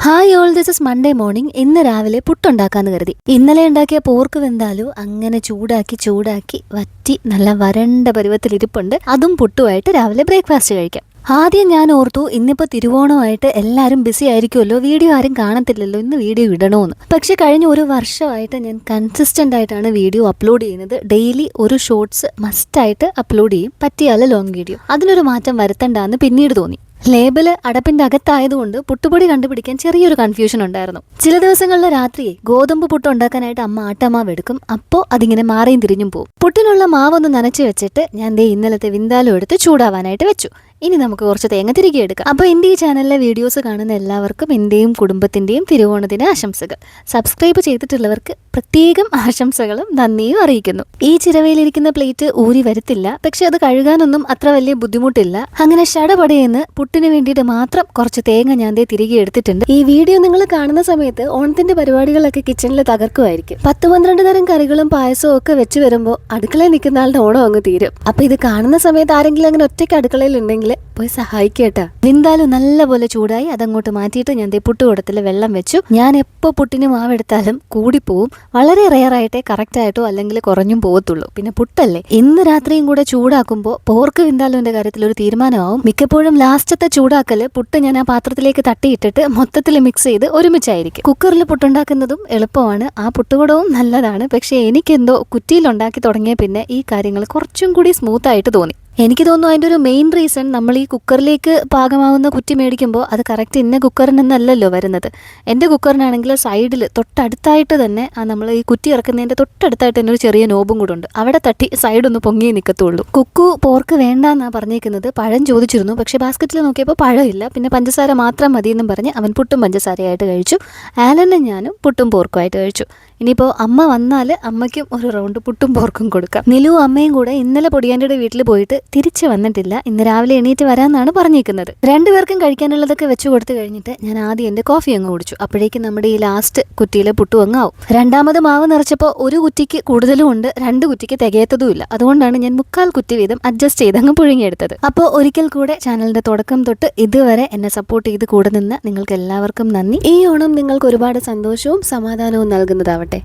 Hi all, this is Monday morning. ഇന്ന് രാവിലെ പുട്ടുണ്ടാക്കാന്ന് കരുതി. ഇന്നലെ ഉണ്ടാക്കിയ പോർക്ക് വെന്താലു അങ്ങനെ ചൂടാക്കി വറ്റി നല്ല വരണ്ട പരുവത്തിലിരിപ്പുണ്ട്. അതും പുട്ടുമായിട്ട് രാവിലെ ബ്രേക്ക്ഫാസ്റ്റ് കഴിക്കാം. ആദ്യം ഞാൻ ഓർത്തു ഇന്നിപ്പോൾ തിരുവോണമായിട്ട് എല്ലാവരും ബിസി ആയിരിക്കുമല്ലോ, വീഡിയോ ആരും കാണത്തില്ലല്ലോ, ഇന്ന് വീഡിയോ ഇടണമെന്ന്. പക്ഷെ കഴിഞ്ഞ ഒരു വർഷമായിട്ട് ഞാൻ കൺസിസ്റ്റൻ്റ് ആയിട്ടാണ് വീഡിയോ അപ്ലോഡ് ചെയ്യുന്നത്. ഡെയിലി ഒരു ഷോർട്സ് മസ്റ്റായിട്ട് അപ്ലോഡ് ചെയ്യും, പറ്റിയാൽ ലോങ് വീഡിയോ. അതിനൊരു മാറ്റം വരുത്തണ്ടെന്ന് പിന്നീട് തോന്നി. ലേബല് അടപ്പിന്റെ അകത്തായതുകൊണ്ട് പുട്ടുപൊടി കണ്ടുപിടിക്കാൻ ചെറിയൊരു കൺഫ്യൂഷൻ ഉണ്ടായിരുന്നു. ചില ദിവസങ്ങളിലെ രാത്രിയെ ഗോതമ്പ് പുട്ട് ഉണ്ടാക്കാനായിട്ട് അമ്മ ആട്ടമാവ് എടുക്കും. അപ്പോൾ അതിങ്ങനെ മാറിയും തിരിഞ്ഞും പോകും. പുട്ടിനുള്ള മാവൊന്ന് നനച്ച് വെച്ചിട്ട് ഞാൻ ഇന്നലത്തെ വിന്താലും എടുത്ത് ചൂടാവാനായിട്ട് വെച്ചു. ഇനി നമുക്ക് കുറച്ച് തേങ്ങ തിരികെ എടുക്കാം. അപ്പോൾ എൻ്റെ ഈ ചാനലിലെ വീഡിയോസ് കാണുന്ന എല്ലാവർക്കും എൻ്റെയും കുടുംബത്തിൻ്റെയും തിരുവോണത്തിന് ആശംസകൾ. സബ്സ്ക്രൈബ് ചെയ്തിട്ടുള്ളവർക്ക് പ്രത്യേകം ആശംസകളും നന്ദിയും അറിയിക്കുന്നു. ഈ ചിരവയിലിരിക്കുന്ന പ്ലേറ്റ് ഊരി വരത്തില്ല, പക്ഷെ അത് കഴുകാനൊന്നും അത്ര വലിയ ബുദ്ധിമുട്ടില്ല. അങ്ങനെ ഷടപടയെന്ന് പുട്ടിന് വേണ്ടിയിട്ട് മാത്രം കുറച്ച് തേങ്ങ ഞാൻ തിരികെ എടുത്തിട്ടുണ്ട്. ഈ വീഡിയോ നിങ്ങൾ കാണുന്ന സമയത്ത് ഓണത്തിന്റെ പരിപാടികളൊക്കെ കിച്ചണിൽ തകർക്കുമായിരിക്കും. 10-12 തരം കറികളും പായസവും ഒക്കെ വെച്ച് വരുമ്പോൾ അടുക്കളയിൽ നിൽക്കുന്ന ആളുടെ ഓണം അങ്ങ് തീരും. അപ്പൊ ഇത് കാണുന്ന സമയത്ത് ആരെങ്കിലും അങ്ങനെ ഒറ്റയ്ക്ക് അടുക്കളയിൽ ഉണ്ടെങ്കിൽ പോയി സഹായിക്കേട്ടാ. വിന്താലും നല്ലപോലെ ചൂടായി. അതങ്ങോട്ട് മാറ്റിയിട്ട് ഞാൻ പുട്ടുകൂടത്തിൽ വെള്ളം വെച്ചു. ഞാൻ എപ്പോൾ പുട്ടിന് മാവെടുത്താലും കൂടിപ്പോവും. വളരെ റെയറായിട്ടേ കറക്റ്റ് ആയിട്ടോ അല്ലെങ്കിൽ കുറഞ്ഞും പോകത്തുള്ളൂ. പിന്നെ പുട്ടല്ലേ, ഇന്ന് രാത്രിയും കൂടെ ചൂടാക്കുമ്പോൾ പോർക്ക് വിന്താലുവിന്റെ കാര്യത്തിൽ ഒരു തീരുമാനമാവും. മിക്കപ്പോഴും ലാസ്റ്റത്തെ ചൂടാക്കല് പുട്ട് ഞാൻ ആ പാത്രത്തിലേക്ക് തട്ടിയിട്ടിട്ട് മൊത്തത്തിൽ മിക്സ് ചെയ്ത് ഒരുമിച്ചായിരിക്കും. കുക്കറിൽ പുട്ടുണ്ടാക്കുന്നതും എളുപ്പമാണ്, ആ പുട്ടുകൂടവും നല്ലതാണ്. പക്ഷേ എനിക്കെന്തോ കുറ്റിയിൽ ഉണ്ടാക്കി തുടങ്ങിയ പിന്നെ ഈ കാര്യങ്ങൾ കുറച്ചും കൂടി സ്മൂത്ത് ആയിട്ട് തോന്നി. എനിക്ക് തോന്നുന്നു അതിൻ്റെ ഒരു മെയിൻ റീസൺ, നമ്മൾ ഈ കുക്കറിലേക്ക് പാകമാവുന്ന കുറ്റി മേടിക്കുമ്പോൾ അത് കറക്റ്റ് ഇന്ന കുക്കറിൽ നിന്നല്ലല്ലോ വരുന്നത്. എൻ്റെ കുക്കറിനാണെങ്കിൽ സൈഡിൽ തൊട്ടടുത്തായിട്ട് തന്നെ നമ്മൾ ഈ കുറ്റി ഇറക്കുന്നതിൻ്റെ തൊട്ടടുത്തായിട്ട് തന്നെ ഒരു ചെറിയ നോബും കൂടെ ഉണ്ട്. അവിടെ തട്ടി സൈഡൊന്ന് പൊങ്ങിയേ നിൽക്കത്തുള്ളൂ. കുക്കു പോർക്ക് വേണ്ടാന്നാണ് പറഞ്ഞേക്കുന്നത്. പഴം ചോദിച്ചിരുന്നു, പക്ഷേ ബാസ്ക്കറ്റിൽ നോക്കിയപ്പോൾ പഴമില്ല. പിന്നെ പഞ്ചസാര മാത്രം മതിയെന്നും പറഞ്ഞ് അവൻ പുട്ടും പഞ്ചസാരയായിട്ട് കഴിച്ചു. ആലനും ഞാനും പുട്ടും പോർക്കുമായിട്ട് കഴിച്ചു. ഇനിയിപ്പോൾ അമ്മ വന്നാൽ അമ്മയ്ക്കും ഒരു റൗണ്ട് പുട്ടും പോർക്കും കൊടുക്കാം. നിലു അമ്മയും കൂടെ ഇന്നലെ പൊടിയാൻ്റെ വീട്ടിൽ പോയിട്ട് തിരിച്ചു വന്നിട്ടില്ല. ഇന്ന് രാവിലെ എണീറ്റ് വരാമെന്നാണ് പറഞ്ഞേക്കുന്നത്. രണ്ടുപേർക്കും കഴിക്കാനുള്ളതൊക്കെ വെച്ച് കൊടുത്തു കഴിഞ്ഞിട്ട് ഞാൻ ആദ്യം എൻ്റെ കോഫി അങ്ങ് കുടിച്ചു. അപ്പോഴേക്കും നമ്മുടെ ഈ ലാസ്റ്റ് കുറ്റിയിലെ പുട്ടും അങ്ങ് ആവും. രണ്ടാമത് മാവ് നിറച്ചപ്പോൾ ഒരു കുറ്റിക്ക് കൂടുതലും ഉണ്ട്, 2 കുറ്റിക്ക് തികയത്തതുമില്ല. അതുകൊണ്ടാണ് ഞാൻ 3/4 കുറ്റി വീതം അഡ്ജസ്റ്റ് ചെയ്ത് അങ്ങ് പുഴുങ്ങിയെടുത്തത്. അപ്പോൾ ഒരിക്കൽ കൂടെ ചാനലിന്റെ തുടക്കം തൊട്ട് ഇതുവരെ എന്നെ സപ്പോർട്ട് ചെയ്ത് കൂടെ നിന്ന് നിങ്ങൾക്ക് എല്ലാവർക്കും നന്ദി. ഈ ഓണം നിങ്ങൾക്ക് ഒരുപാട് സന്തോഷവും സമാധാനവും നൽകുന്നതാവട്ടെ.